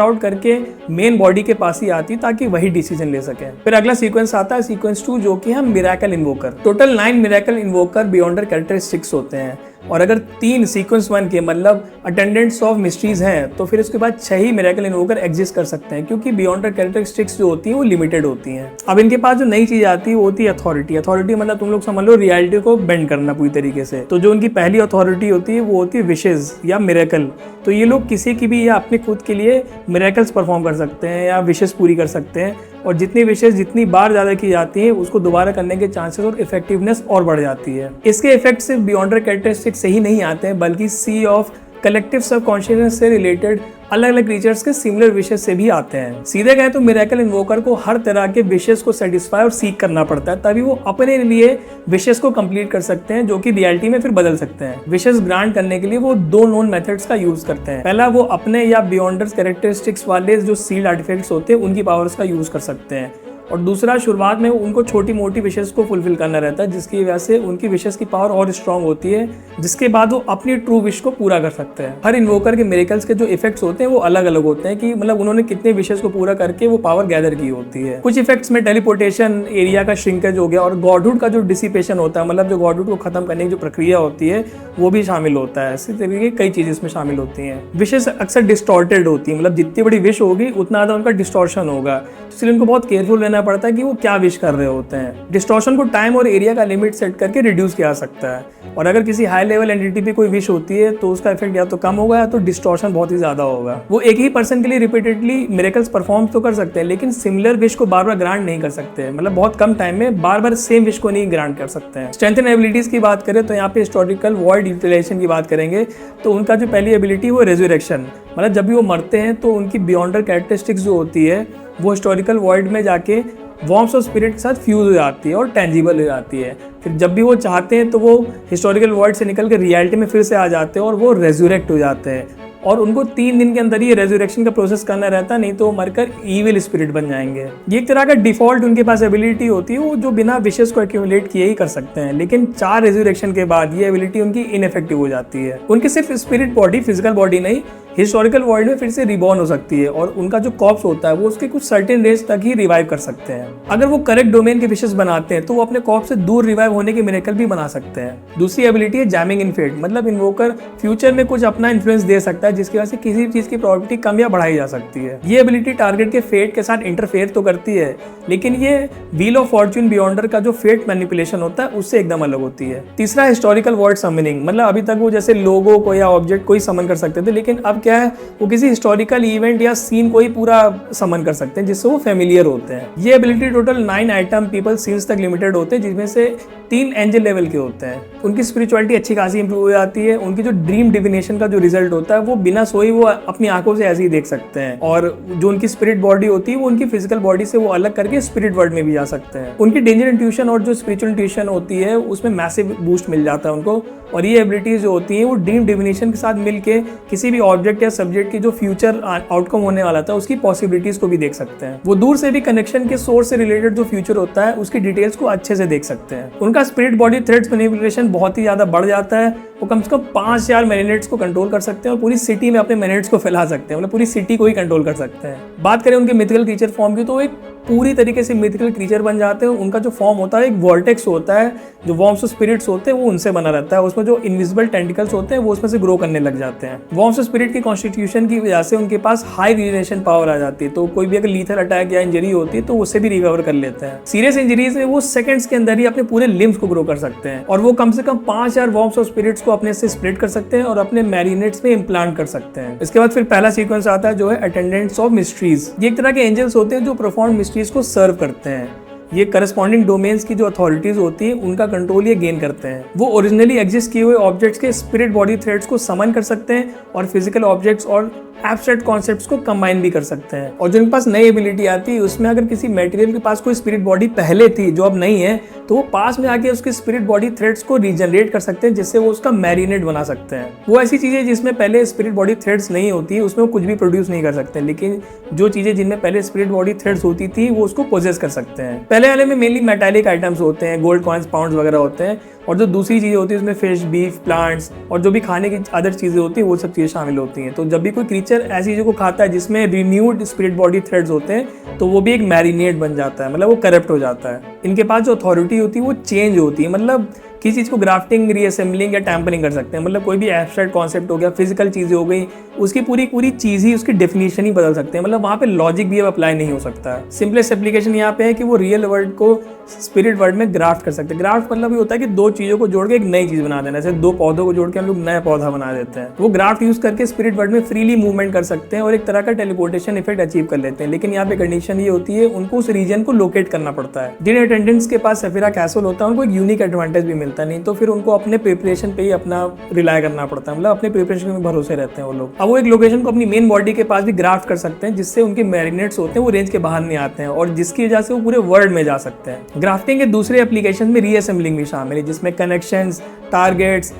आउट करके मेन बॉडी के पास ही आती है ताकि वही डिसीजन ले सके। फिर अगला सीक्वेंस आता है सीक्वेंस 2, जो कि है miracle invoker. Total 9 miracle invoker beyonder characteristics होते हैं, और अगर 3 सीक्वेंस 1 के मतलब अटेंडेंट्स ऑफ मिस्ट्रीज हैं तो फिर उसके बाद 6 ही मिरेकल इन्वोकर एग्जिस्ट कर सकते हैं, क्योंकि बियॉन्डर कैरेक्टरिस्टिक्स जो होती है वो लिमिटेड होती हैं। अब इनके पास जो नई चीज आती है वो होती है अथॉरिटी। अथॉरिटी मतलब तुम लोग समझ लो रियलिटी को बेंड करना पूरी तरीके से। तो जो उनकी पहली अथॉरिटी होती है वो होती है विशेज या मिरेकल। तो ये लोग किसी की भी या अपने खुद के लिए मिरेकल्स परफॉर्म कर सकते हैं या विशेज पूरी कर सकते हैं, और जितनी विशेष जितनी बार ज़्यादा की जाती है उसको दोबारा करने के चांसेस और इफेक्टिवनेस और बढ़ जाती है। इसके इफेक्ट सिर्फ बियॉन्डर कैरेक्टरिस्टिक्स से ही नहीं आते हैं, बल्कि सी ऑफ कलेक्टिव सबकॉन्शियसनेस से रिलेटेड अलग अलग क्रीचर्स के सिमिलर विशेष से भी आते हैं। सीधे कहें तो मिरेकल इन्वोकर को हर तरह के विशेष को सेटिस्फाई और सीख करना पड़ता है, तभी वो अपने लिए विशेष को कंप्लीट कर सकते हैं, जो कि रियलिटी में फिर बदल सकते हैं। विशेष ग्रांट करने के लिए वो 2 नोन मेथड्स का यूज करते हैं। पहला, वो अपने या बियॉन्डर्स कैरेक्टरिस्टिक्स वाले जो सील्ड आर्टिफैक्ट्स होते हैं उनकी पावर्स का यूज कर सकते हैं, और दूसरा शुरुआत में उनको छोटी मोटी विशेष को फुलफिल करना रहता है, जिसकी वजह से उनकी विशेष की पावर और स्ट्रांग होती है, जिसके बाद वो अपनी ट्रू विश को पूरा कर सकते हैं। हर इन्वोकर के मिरेकल्स के जो इफेक्ट्स होते हैं वो अलग अलग होते हैं, कि मतलब उन्होंने कितने विशेष को पूरा करके वो पावर गैदर की होती है। कुछ इफेक्ट्स में टेलीपोर्टेशन, एरिया का श्रिंकेज हो गया, और गॉडहुड का जो डिसिपेशन होता है, मतलब जो गॉडहुड को खत्म करने की जो प्रक्रिया होती है वो भी शामिल होता है। इसी तरीके कई चीजें इसमें शामिल होती हैं। विशेष अक्सर डिस्टॉर्टेड होती है, मतलब जितनी बड़ी विश होगी उतना ज्यादा उनका डिस्टॉर्शन होगा, इसलिए उनको बहुत केयरफुल रहना पड़ता है कि वो क्या विश कर रहे होते हैं। डिस्टॉर्शन को टाइम और एरिया का लिमिट सेट करके रिड्यूस किया जा सकता है, और अगर किसी हाई लेवल एंटिटी पे कोई विश होती है तो उसका इफेक्ट या तो कम होगा या तो डिस्टॉर्शन बहुत ही ज्यादा होगा। वो एक ही पर्सन के लिए रिपीटेडली मिरेकल्स परफॉर्म तो कर सकते हैं, लेकिन सिमिलर विश को बार बार ग्रांट नहीं कर सकते, मतलब बहुत कम टाइम में बार बार सेम विश को नहीं ग्रांट कर सकते हैं। स्ट्रेंथ एंड एबिलिटीज की बात करें तो यहाँ पे हिस्टोरिकल वॉइड यूटिलाइजेशन की बात करेंगे, तो उनका जो पहली एबिलिटी वो रेजरेक्शन, मतलब जब भी वो मरते हैं तो उनकी बियॉन्डर कैरेक्टरिस्टिक्स जो होती है वो हिस्टोरिकल वॉइड में जाके वॉर्म्स ऑफ स्पिरिट के साथ फ्यूज हो जाती है और टेंजिबल हो जाती है। फिर जब भी वो चाहते हैं तो वो हिस्टोरिकल वर्ल्ड से निकल कर रियलिटी में फिर से आ जाते हैं और वो रेजुरेक्ट हो जाते हैं, और उनको 3 दिन के अंदर ही रेजुरेक्शन का प्रोसेस करना रहता, नहीं तो वो मरकर ईविल स्पिरिट बन जाएंगे। ये एक तरह का डिफॉल्ट उनके पास एबिलिटी होती है, वो जो बिना विशेष को एक्यूमुलेट किए ही कर सकते हैं, लेकिन 4 रेजुरेक्शन के बाद ये एबिलिटी उनकी इनइफेक्टिव हो जाती है। उनकी सिर्फ स्पिरिट बॉडी, फिजिकल बॉडी नहीं, हिस्टोरिकल वर्ल्ड में फिर से रिबॉर्न हो सकती है, और उनका जो कॉर्प्स होता है वो उसके कुछ सर्टेन रेंज तक ही रिवाइव कर सकते हैं। अगर वो करेक्ट डोमेन के विशेष बनाते हैं तो वो अपने कॉर्प्स से दूर रिवाइव होने के मिरेकल भी बना सकते हैं। दूसरी एबिलिटी है जैमिंग इन फेट, मतलब इन्वोकर फ्यूचर में कुछ अपना इन्फ्लुएंस दे सकता है जिसकी वजह से किसी भी चीज की प्रोबेबिलिटी कम या बढ़ाई जा सकती है। ये एबिलिटी टारगेट के फेट के साथ इंटरफेयर तो करती है, लेकिन ये व्हील ऑफ फॉर्च्यून बियॉन्डर का जो फेट मैनिपुलेशन होता है उससे एकदम अलग होती है। तीसरा हिस्टोरिकल वर्ड समनिंग, मतलब अभी तक वो जैसे लोगो को या ऑब्जेक्ट को ही समन कर सकते थे, लेकिन अब क्या है, वो किसी हिस्टोरिकल इवेंट या सीन को ही पूरा समन कर सकते हैं जिससे वो फेमिलियर होते हैं। ये ability total 9 item people scenes तक लिमिटेड होते हैं, जिसमें से 3 एंजल लेवल के होते हैं। उनकी स्पिरिचुअलिटी अच्छी खासी इंप्रूव हो जाती है। उनकी जो ड्रीम डिविनेशन का जो रिजल्ट होता है वो बिना सोए वो अपनी आंखों से ऐसे ही देख सकते हैं, और जो उनकी स्पिरिट बॉडी होती है वो उनकी फिजिकल बॉडी से वो अलग करके स्पिरिट वर्ल्ड में भी जा सकते हैं। उनकी डेंजर इंट्यूशन और जो स्पिरिचुअल इंट्यूशन होती है उसमें मैसिव बूस्ट मिल जाता है उनको, और ये एबिलिटीज जो होती हैं वो ड्रीम डिविनेशन के साथ मिलके किसी भी ऑब्जेक्ट या सब्जेक्ट की जो फ्यूचर आउटकम होने वाला था उसकी पॉसिबिलिटीज को भी देख सकते हैं। वो दूर से भी कनेक्शन के सोर्स से रिलेटेड जो फ्यूचर होता है उसकी डिटेल्स को अच्छे से देख सकते हैं। उनका स्पिरिट बॉडी थ्रेड्स मैनिपुलेशन बहुत ही ज्यादा बढ़ जाता है। वो कम से कम 5000 मैरिनेट्स को कंट्रोल कर सकते हैं और पूरी सिटी में अपने मैरिनेट्स को फैला सकते हैं, मतलब पूरी सिटी को ही कंट्रोल कर सकते हैं। बात करें उनके मिथिकल क्रीचर फॉर्म की, तो एक पूरी तरीके से मिथिकल क्रीचर बन जाते हैं। उनका जो फॉर्म होता है एक वॉर्टेक्स होता है, जो वॉर्म्स ऑफ स्पिरिट्स होते हैं वो उनसे बना रहता है। उसमें जो इनविजिबल टेंटिकल्स होते हैं वो उसमें से ग्रो करने लग जाते हैं। वॉर्म्स ऑफ स्पिरिट की कॉन्स्टिट्यूशन की वजह से उनके पास हाई रिजनरेशन पावर आ जाती है, तो कोई भी अगर लीथल अटैक या इंजरी होती है तो उससे भी रिकवर कर लेते हैं। सीरियस इंजरीज में वो सेकंड्स के अंदर ही अपने पूरे लिम्स को ग्रो कर सकते हैं, और वो कम से कम 5000 वॉर्म्स ऑफ स्पिरिट्स को अपने से स्प्लिट कर सकते हैं और अपने मैरिनेट्स में इम्प्लांट कर सकते हैं। इसके बाद फिर पहला सीक्वेंस आता है जो है अटेंडेंट्स ऑफ मिस्ट्रीज। ये एक तरह के एंजल्स होते हैं जो प्रोफाउंड मिस्ट्रीज को सर्व करते हैं। ये करस्पॉन्डिंग डोमेन्स की जो अथॉरिटीज होती है उनका कंट्रोल ये गेन करते हैं। वो ओरिजिनली एग्जिस्ट किए हुए ऑब्जेक्ट्स के स्पिरिट बॉडी थ्रेड्स को समन कर सकते हैं और फिजिकल ऑब्जेक्ट्स और एब्स्ट्रैक्ट कॉन्सेप्ट्स को कंबाइन भी कर सकते हैं। और जो इनके पास नई एबिलिटी आती है उसमें अगर किसी मटेरियल के पास कोई स्पिरिट बॉडी पहले थी जो अब नहीं है, तो वो पास में आके उसके स्पिरिट बॉडी थ्रेड्स को रीजनरेट कर सकते हैं, जिससे वो उसका मैरिनेट बना सकते हैं। वो ऐसी चीजें जिसमें पहले स्पिरिट बॉडी थ्रेड्स नहीं होती उसमें वो कुछ भी प्रोड्यूस नहीं कर सकते, लेकिन जो चीजें जिनमें पहले स्पिरिट बॉडी थ्रेड्स होती थी वो उसको पोजेस कर सकते हैं। पहले वाले में मेनली मेटालिक आइटम्स होते हैं, गोल्ड कॉइन्स, पाउंड्स वगैरह होते हैं, और जो दूसरी चीज़ें होती है उसमें फिश, बीफ, प्लांट्स और जो भी खाने की अदर चीज़ें होती हैं वो सब चीज़ें शामिल होती हैं। तो जब भी कोई क्रीचर ऐसी चीज़ों को खाता है जिसमें रिन्यूड स्पिरिट बॉडी थ्रेड्स होते हैं तो वो भी एक मैरिनेट बन जाता है, मतलब वो करप्ट हो जाता है। इनके पास जो अथॉरिटी होती है वो चेंज होती है, मतलब किसी चीज़ को ग्राफ्टिंग, रीअसेंबलिंग या टैम्परिंग कर सकते हैं। मतलब कोई भी एब्स्ट्रैक्ट कॉन्सेप्ट हो गया, फिजिकल चीज़ें हो गई, उसकी पूरी चीज़ ही उसकी डेफिनेशन ही बदल सकते हैं। मतलब वहाँ पे लॉजिक भी अब अप्लाई नहीं हो सकता है। सिंपलेस्ट एप्लीकेशन यहाँ पे है कि वो रियल वर्ल्ड को स्पिरिट वर्ल्ड में ग्राफ्ट कर सकते हैं। ग्राफ्ट मतलब ये होता है कि दो चीज़ों को जोड़ के एक नई चीज़ बना देना, जैसे दो पौधों को जोड़ के हम लोग नया पौधा बना देते हैं। वो ग्राफ्ट यूज़ करके स्पिरिट वर्ल्ड में फ्रीली मूवमेंट कर सकते हैं और एक तरह का टेलीपोर्टेशन इफेक्ट अचीव कर लेते हैं। लेकिन यहाँ पे कंडीशन ये होती है उनको उस रीजन को लोकेट करना पड़ता है। जिन अटेंडेंट्स के पास सेफिरा कैसल होता है उनको एक यूनिक एडवांटेज भी मिलता है, नहीं तो फिर उनको अपने प्रिपरेशन पे ही अपना रिलाय करना पड़ता है, मतलब अपने प्रिपरेशन में भरोसे रहते हैं वो लोग। अब वो एक लोकेशन को अपनी मेन बॉडी के पास भी ग्राफ्ट कर सकते हैं, जिससे उनके मैरिनेट्स होते हैं वो रेंज के बाहर नहीं आते हैं और जिसकी वजह से वो पूरे वर्ल्ड में जा सकते हैं। ग्राफ्टिंग के दूसरे एप्लीकेशन में रीअसेंबलिंग भी शामिल है, जिसमें कनेक्शंस, टारगेट्स,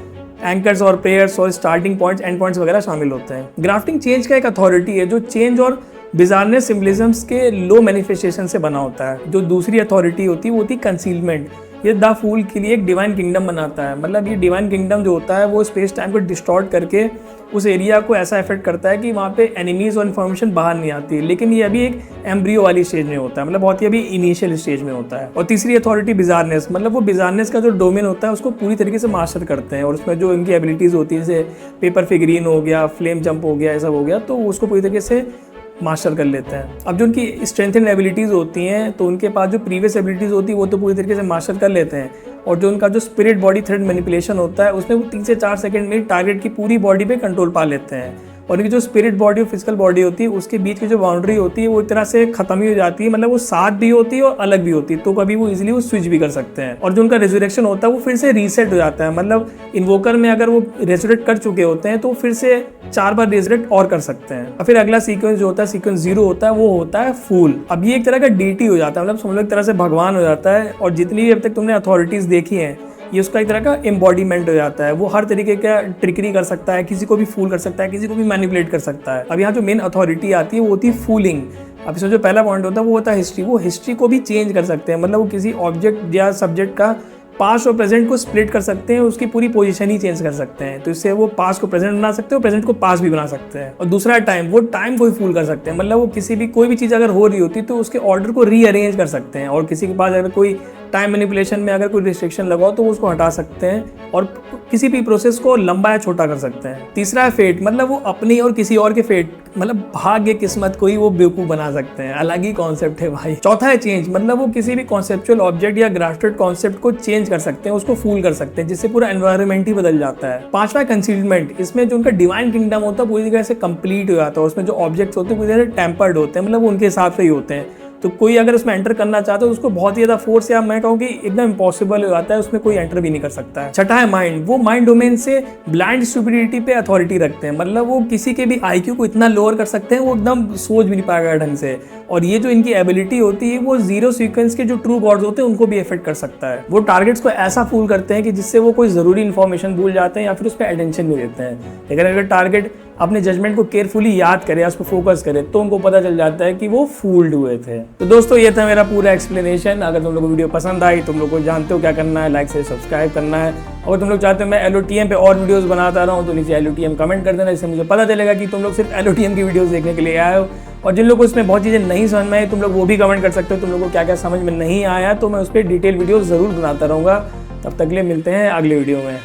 एंकर्स और प्लेयर्स और स्टार्टिंग पॉइंट्स, एंड पॉइंट्स वगैरह शामिल होते हैं। ग्राफ्टिंग चेंज का एक अथॉरिटी है जो चेंज और बिजारनेस सिम्बलिज्म्स के लो मैनिफेस्टेशन से बना होता है। जो दूसरी अथॉरिटी होती है वो होती है कंसीलमेंट। ये द फूल के लिए एक डिवाइन किंगडम बनाता है, मतलब ये डिवाइन किंगडम जो होता है वो स्पेस टाइम को डिस्टॉर्ट करके उस एरिया को ऐसा इफेक्ट करता है कि वहाँ पे एनिमीज और इन्फॉर्मेशन बाहर नहीं आती, लेकिन ये अभी एक एम्ब्रियो वाली स्टेज में होता है, मतलब बहुत ही अभी इनिशियल स्टेज में होता है। और तीसरी अथॉरिटी बिजारनेस, मतलब वो बिजारनेस का जो डोमेन होता है उसको पूरी तरीके से मास्टर करते हैं और उसमें जो इनकी एबिलिटीज़ होती है, जैसे पेपर फिगरीन हो गया, फ्लेम जंप हो गया, ऐसा हो गया, तो उसको पूरी तरीके से मास्टर कर लेते हैं। अब जो उनकी स्ट्रेंथन एबिलिटीज़ होती हैं तो उनके पास जो प्रीवियस एबिलिटीज़ होती है वो तो पूरी तरीके से मास्टर कर लेते हैं, और जो उनका जो स्पिरिट बॉडी थ्रेड मैनिपुलेशन होता है उसमें वो 3 से 4 सेकंड में टारगेट की पूरी बॉडी पे कंट्रोल पा लेते हैं। और ये जो स्पिरिट बॉडी और फिजिकल बॉडी होती है उसके बीच की जो बाउंड्री होती है वो एक तरह से खत्म ही हो जाती है, मतलब वो साथ भी होती है और अलग भी होती है, तो कभी वो इजीली वो स्विच भी कर सकते हैं। और जो उनका रेजरेक्शन होता है वो फिर से रीसेट हो जाता है, मतलब इन्वोकर में अगर वो रेजरेट कर चुके होते हैं तो फिर से 4 बार रेजरेट और कर सकते हैं। और फिर अगला सीक्वेंस जो होता है, सीक्वेंस 0 होता है, वो होता है फूल। अब ये एक तरह का डीटी हो जाता है, मतलब समझ लो एक तरह से भगवान हो जाता है। और जितनी भी अब तक तुमने अथॉरिटीज देखी हैं ये उसका एक तरह का एम्बॉडीमेंट हो जाता है। वो हर तरीके का ट्रिकरी कर सकता है, किसी को भी फूल कर सकता है, किसी को भी मैनिपुलेट कर सकता है। अब यहाँ जो मेन अथॉरिटी आती है वो होती है फूलिंग। अब इसमें जो पहला पॉइंट होता है वो होता है हिस्ट्री। वो हिस्ट्री को भी चेंज कर सकते हैं, मतलब वो किसी ऑब्जेक्ट या सब्जेक्ट का पास्ट और प्रेजेंट को स्प्लिट कर सकते हैं, उसकी पूरी पोजीशन ही चेंज कर सकते हैं। तो इससे वो पास्ट को प्रेजेंट बना सकते हैं और प्रेजेंट को पास्ट भी बना सकते हैं। और दूसरा टाइम, वो टाइम को ही फूल कर सकते हैं, मतलब वो किसी भी कोई भी चीज़ अगर हो रही होती तो उसके ऑर्डर को रीअरेंज कर सकते हैं। और किसी के पास अगर कोई टाइम मैनिपुलेशन में अगर कोई रिस्ट्रिक्शन लगाओ तो उसको हटा सकते हैं और किसी भी प्रोसेस को लंबा या छोटा कर सकते हैं। तीसरा है फेट, मतलब वो अपनी और किसी और के फेट, मतलब भाग्य किस्मत को ही वो बेवकूफ बना सकते हैं। अलग ही कॉन्सेप्ट है भाई। चौथा है चेंज, मतलब वो किसी भी कॉन्सेप्चुअल ऑब्जेक्ट या ग्राफ्टेड कॉन्सेप्ट को चेंज कर सकते हैं, उसको फूल कर सकते हैं, जिससे पूरा एनवायरनमेंट ही बदल जाता है। पांचवा है कंसीलमेंट। इसमें जो उनका डिवाइन किंगडम होता है पूरी तरह से कंप्लीट हो जाता है। उसमें जो ऑब्जेक्ट्स होते हैं पूरी तरह से टेम्पर्ड होते हैं, मतलब वो उनके हिसाब से ही होते हैं। तो कोई अगर उसमें एंटर करना चाहता है उसको बहुत ही ज़्यादा फोर्स या मैं कहूँ कि एकदम इम्पॉसिबल हो जाता है, उसमें कोई एंटर भी नहीं कर सकता है। छठा है माइंड। वो माइंड डोमेन से ब्लाइंड स्टुपिडिटी पे अथॉरिटी रखते हैं, मतलब वो किसी के भी आईक्यू को इतना लोअर कर सकते हैं वो एकदम सोच भी नहीं पाएगा ढंग से। और ये जो इनकी एबिलिटी होती है वो 0 सीक्वेंस के जो ट्रू गॉड्स होते हैं उनको भी इफेक्ट कर सकता है। वो टारगेट्स को ऐसा फूल करते हैं कि जिससे वो कोई ज़रूरी इन्फॉर्मेशन भूल जाते हैं या फिर उस पर अटेंशन नहीं देते हैं। लेकिन अगर टारगेट अपने जजमेंट को केयरफुली याद करे, उस पर फोकस करे, तो उनको पता चल जाता है कि वो फूल्ड हुए थे। तो दोस्तों ये था मेरा पूरा एक्सप्लेनेशन। अगर तुम लोग को वीडियो पसंद आई, तुम लोग को जानते हो क्या करना है, लाइक से सब्सक्राइब करना है। अगर तुम लोग चाहते हो मैं LOTM पे और वीडियोस बनाता रहूँ तो नीचे LOTM कमेंट कर देना, इससे मुझे पता चलेगा कि तुम लोग सिर्फ LOTM की वीडियोस देखने के लिए आए हो। और जिन लोगों को इसमें बहुत चीज़ें नहीं समझ में आई तुम लोग वो भी कमेंट कर सकते हो, तुम लोग को क्या क्या समझ में नहीं आया, तो मैं उस पर डिटेल वीडियोस ज़रूर बनाता रहूँगा। तब तक के लिए मिलते हैं अगले वीडियो में।